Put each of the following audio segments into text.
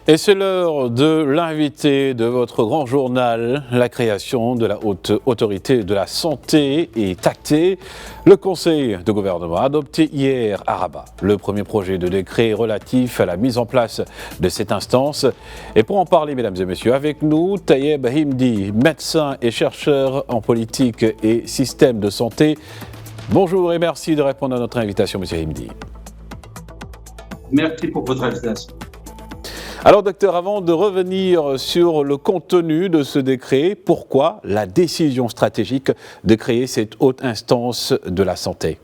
Et c'est l'heure de l'invité de votre grand journal. La création de la Haute Autorité de la Santé est actée. Le Conseil de gouvernement a adopté hier à Rabat le premier projet de décret relatif à la mise en place de cette instance. Et pour en parler, mesdames et messieurs, avec nous, Tayeb Himdi, médecin et chercheur en politique et système de santé. Bonjour et merci de répondre à notre invitation, monsieur Himdi. Merci pour votre invitation. Alors docteur, avant de revenir sur le contenu de ce décret, pourquoi la décision stratégique de créer cette haute instance de la santé?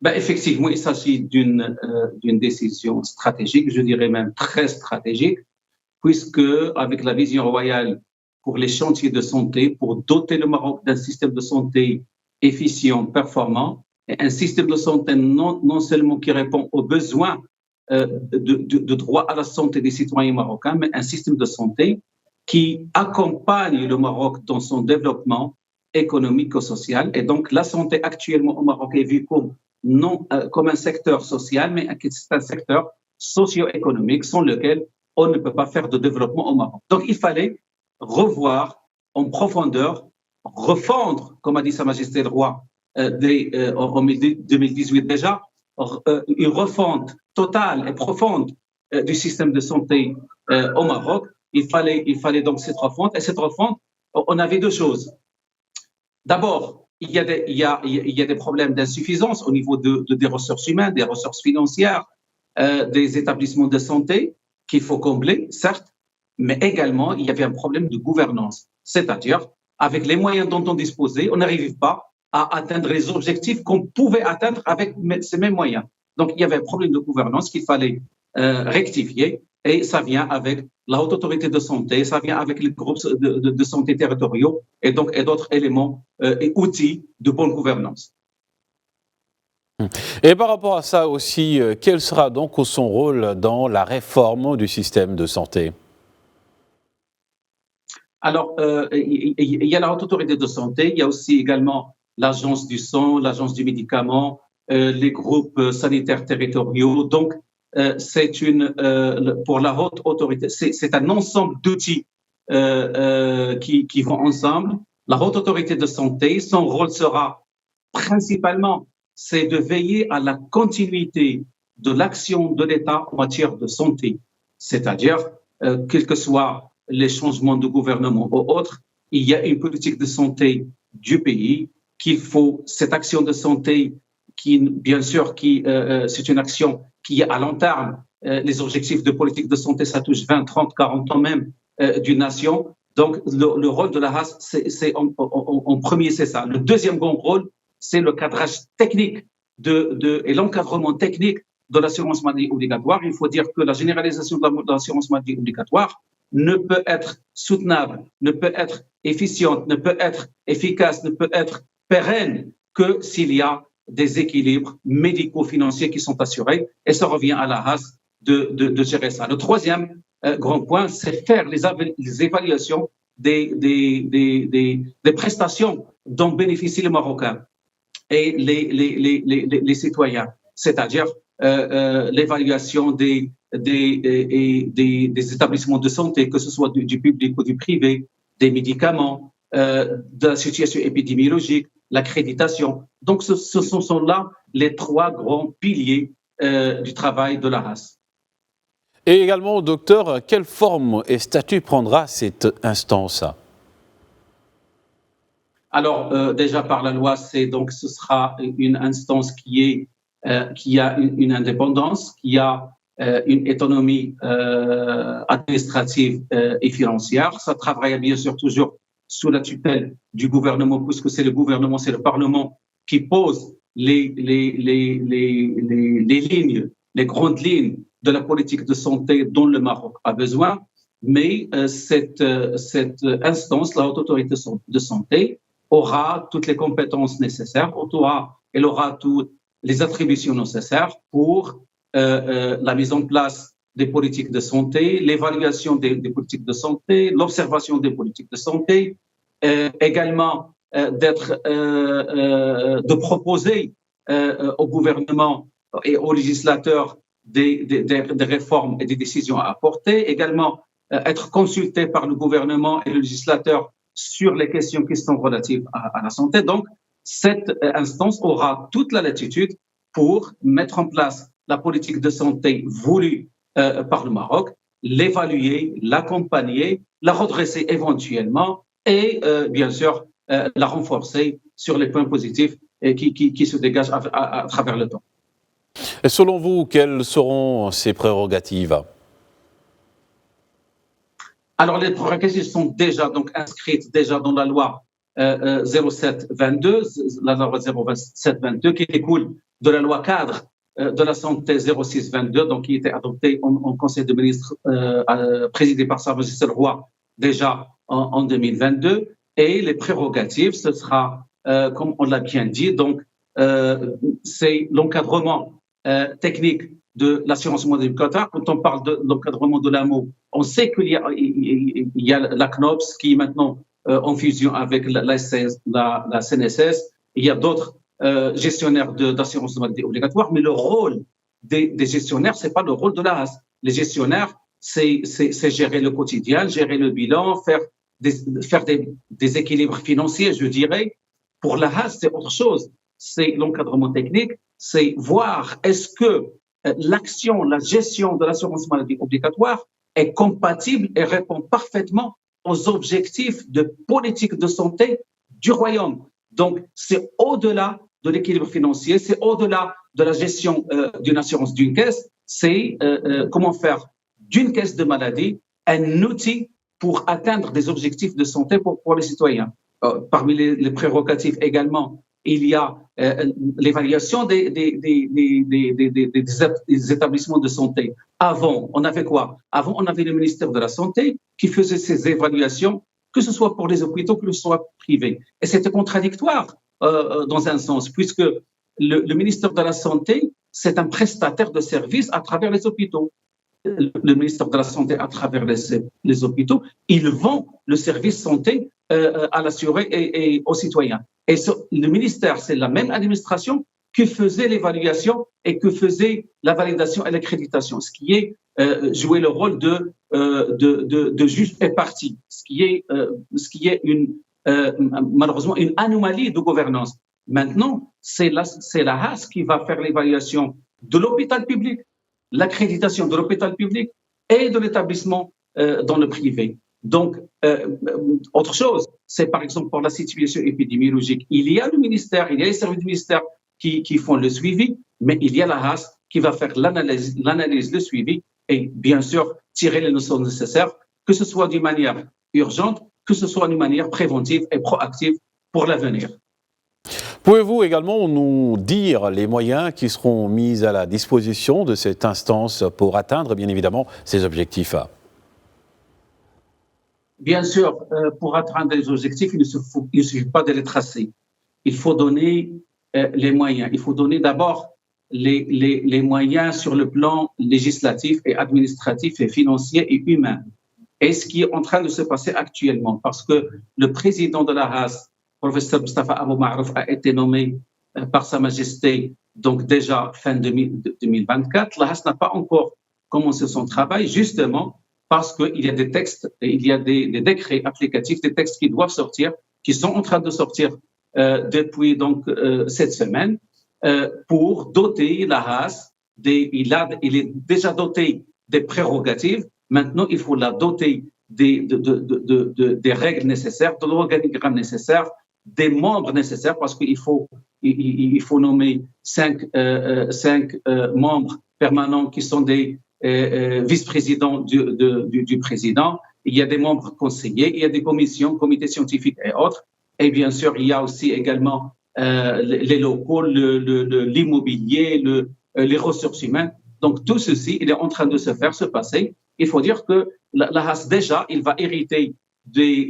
Effectivement, il s'agit d'une décision stratégique, je dirais même très stratégique, puisque avec la vision royale pour les chantiers de santé, pour doter le Maroc d'un système de santé efficient, performant, et un système de santé non seulement qui répond aux besoins de droit à la santé des citoyens marocains, mais un système de santé qui accompagne le Maroc dans son développement économique et social. Et donc, la santé actuellement au Maroc est vue comme un secteur social, mais c'est un secteur socio-économique sans lequel on ne peut pas faire de développement au Maroc. Donc, il fallait revoir en profondeur, refondre, comme a dit Sa Majesté le Roi en 2018 déjà, une refonte totale et profonde du système de santé au Maroc. Il fallait donc cette refonte. Et cette refonte, on avait deux choses. D'abord, il y a des problèmes d'insuffisance au niveau des ressources humaines, des ressources financières, des établissements de santé qu'il faut combler, certes, mais également, il y avait un problème de gouvernance. C'est-à-dire, avec les moyens dont on disposait, on n'arrivait pas à atteindre les objectifs qu'on pouvait atteindre avec ces mêmes moyens. Donc, il y avait un problème de gouvernance qu'il fallait rectifier, et ça vient avec la Haute Autorité de Santé, ça vient avec les groupes de santé territoriaux et d'autres éléments et outils de bonne gouvernance. Et par rapport à ça aussi, quel sera donc son rôle dans la réforme du système de santé? Alors, il y a la Haute Autorité de Santé, il y a aussi également l'Agence du sang, l'Agence du médicament, les groupes sanitaires territoriaux. Donc, pour la Haute Autorité, c'est un ensemble d'outils qui vont ensemble. La Haute Autorité de Santé, son rôle sera principalement, c'est de veiller à la continuité de l'action de l'État en matière de santé. C'est-à-dire, quels que soient les changements de gouvernement ou autres, il y a une politique de santé du pays qu'il faut, cette action de santé qui, bien sûr, c'est une action qui est à long terme. Les objectifs de politique de santé, ça touche 20, 30, 40 ans même d'une nation. Donc, le rôle de la HAS, c'est en premier, c'est ça. Le deuxième grand rôle, c'est le cadrage technique et l'encadrement technique de l'assurance maladie obligatoire. Il faut dire que la généralisation de l'assurance maladie obligatoire ne peut être soutenable, ne peut être efficiente, ne peut être efficace, ne peut être pérenne que s'il y a des équilibres médico-financiers qui sont assurés, et ça revient à la HAS de gérer ça. Le troisième grand point, c'est faire les évaluations des prestations dont bénéficient les Marocains et les citoyens, c'est-à-dire l'évaluation des établissements de santé, que ce soit du public ou du privé, des médicaments, de la situation épidémiologique, l'accréditation. Donc, ce sont là les trois grands piliers du travail de la HAS. Et également, docteur, quelle forme et statut prendra cette instance? Alors, déjà par la loi, ce sera une instance qui a une indépendance, qui a une autonomie administrative et financière. Ça travaille bien sûr toujours sous la tutelle du gouvernement, puisque c'est le gouvernement, c'est le Parlement qui pose les lignes, les grandes lignes de la politique de santé dont le Maroc a besoin. Mais cette instance, la Haute Autorité de Santé, aura toutes les compétences nécessaires, elle aura toutes les attributions nécessaires pour la mise en place des politiques de santé, l'évaluation des politiques de santé, l'observation des politiques de santé, également de proposer au gouvernement et aux législateurs des réformes et des décisions à apporter, également être consulté par le gouvernement et le législateur sur les questions qui sont relatives à la santé. Donc, cette instance aura toute la latitude pour mettre en place la politique de santé voulue par le Maroc, l'évaluer, l'accompagner, la redresser éventuellement et bien sûr la renforcer sur les points positifs qui se dégagent à travers le temps. Et selon vous, quelles seront ces prérogatives ? Alors, les prérogatives sont déjà donc inscrites déjà dans la loi 0722, la loi 0722 qui découle de la loi cadre de la santé 0622, donc qui était adoptée en Conseil de ministres présidé par Sa Majesté le Roi déjà en 2022. Et les prérogatives, ce sera, comme on l'a bien dit, donc c'est l'encadrement technique de l'assurance maladie obligatoire. Quand on parle de l'encadrement de l'AMO, on sait qu'il y a la CNOPS qui est maintenant en fusion avec la CNSS. Il y a d'autres gestionnaires d'assurance maladie obligatoire, mais le rôle des gestionnaires, c'est pas le rôle de la HAS. Les gestionnaires, c'est gérer le quotidien, gérer le bilan, faire des équilibres financiers, je dirais. Pour la HAS, c'est autre chose. C'est l'encadrement technique, c'est voir est-ce que l'action, la gestion de l'assurance maladie obligatoire est compatible et répond parfaitement aux objectifs de politique de santé du Royaume. Donc, c'est au-delà de l'équilibre financier, c'est au-delà de la gestion d'une assurance d'une caisse, c'est comment faire d'une caisse de maladie un outil pour atteindre des objectifs de santé pour les citoyens. Parmi les prérogatives également, il y a l'évaluation des établissements de santé. Avant, on avait quoi? Avant, on avait le ministère de la Santé qui faisait ces évaluations, que ce soit pour les hôpitaux, que ce soit privés. Et c'était contradictoire dans un sens, puisque le ministère de la Santé, c'est un prestataire de services à travers les hôpitaux. Le ministère de la Santé, à travers les hôpitaux, ils vendent le service santé à l'assuré et aux citoyens. Et le ministère, c'est la même administration qui faisait l'évaluation et que faisait la validation et l'accréditation, ce qui est jouer le rôle de juge et partie, ce qui est malheureusement une anomalie de gouvernance. Maintenant, c'est la HAS qui va faire l'évaluation de l'hôpital public, l'accréditation de l'hôpital public et de l'établissement dans le privé. Donc, autre chose, c'est par exemple pour la situation épidémiologique. Il y a le ministère, il y a les services du ministère qui font le suivi, mais il y a la HAS qui va faire l'analyse, le suivi et bien sûr tirer les notions nécessaires, que ce soit d'une manière urgente, que ce soit d'une manière préventive et proactive pour l'avenir. Pouvez-vous également nous dire les moyens qui seront mis à la disposition de cette instance pour atteindre, bien évidemment, ces objectifs? Bien sûr, pour atteindre les objectifs, il ne suffit pas de les tracer. Il faut donner les moyens. Il faut donner d'abord les moyens sur le plan législatif et administratif et financier et humain. Et ce qui est en train de se passer actuellement, parce que le président de la HAS, professeur Mustafa Abou Marouf, a été nommé par Sa Majesté, donc déjà fin 2024. La HAS n'a pas encore commencé son travail, justement parce qu'il y a des textes, il y a des décrets applicatifs, des textes qui doivent sortir, qui sont en train de sortir depuis donc cette semaine, pour doter la HAS, il est déjà doté des prérogatives. Maintenant, il faut la doter des règles nécessaires, de l'organigramme nécessaire, des membres nécessaires, parce qu'il faut nommer 5 membres permanents qui sont des vice-présidents du président. Il y a des membres conseillers, il y a des commissions, comités scientifiques et autres. Et bien sûr, il y a aussi également les locaux, l'immobilier, les ressources humaines. Donc, tout ceci, il est en train de se passer. Il faut dire que la HAS, déjà, il va hériter des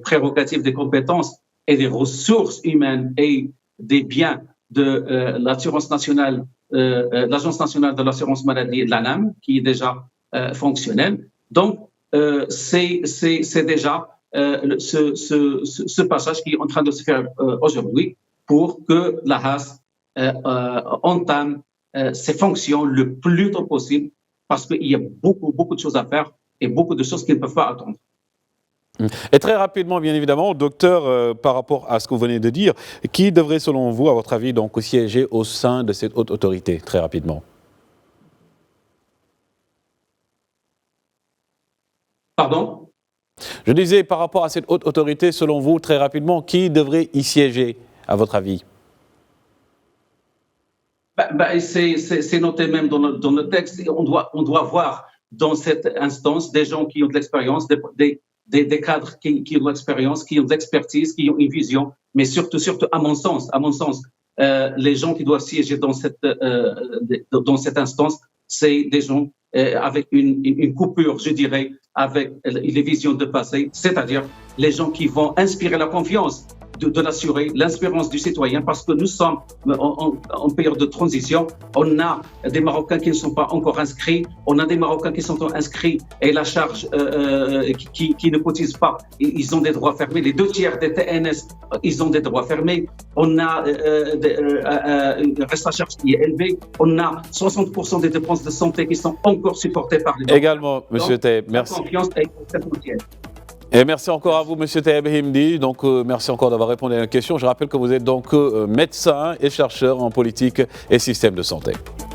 prérogatives, des compétences et des ressources humaines et des biens de l'assurance nationale, l'Agence nationale de l'assurance maladie, l'ANAM, qui est déjà fonctionnelle. Donc, c'est déjà ce passage qui est en train de se faire aujourd'hui pour que la HAS entame ses fonctions le plus tôt possible parce qu'il y a beaucoup de choses à faire et beaucoup de choses qui ne peuvent pas attendre. Et très rapidement, bien évidemment, docteur, par rapport à ce que vous venez de dire, qui devrait, selon vous, à votre avis, donc siéger au sein de cette haute autorité, très rapidement? Pardon? Je disais, par rapport à cette haute autorité, selon vous, très rapidement, qui devrait y siéger, à votre avis? C'est noté même dans le texte. On doit voir dans cette instance des gens qui ont de l'expérience, des cadres qui ont de l'expérience, qui ont de l'expertise, qui ont une vision, mais surtout, à mon sens, les gens qui doivent siéger dans cette instance, c'est des gens avec une coupure, je dirais, avec les visions de passé, c'est-à-dire les gens qui vont inspirer la confiance de l'assurer, l'inspiration du citoyen, parce que nous sommes en période de transition. On a des Marocains qui ne sont pas encore inscrits, on a des Marocains qui sont inscrits et la charge qui ne cotisent pas, ils ont des droits fermés. Les 2/3 des TNS, ils ont des droits fermés. On a un reste à charge qui est élevé. On a 60% des dépenses de santé qui sont encore supportées par les Marocains. Également, M. Taïeb, merci. La confiance est essentielle. Et merci encore à vous, M. Taïeb Himdi. Donc, merci encore d'avoir répondu à la question. Je rappelle que vous êtes donc médecin et chercheur en politique et système de santé.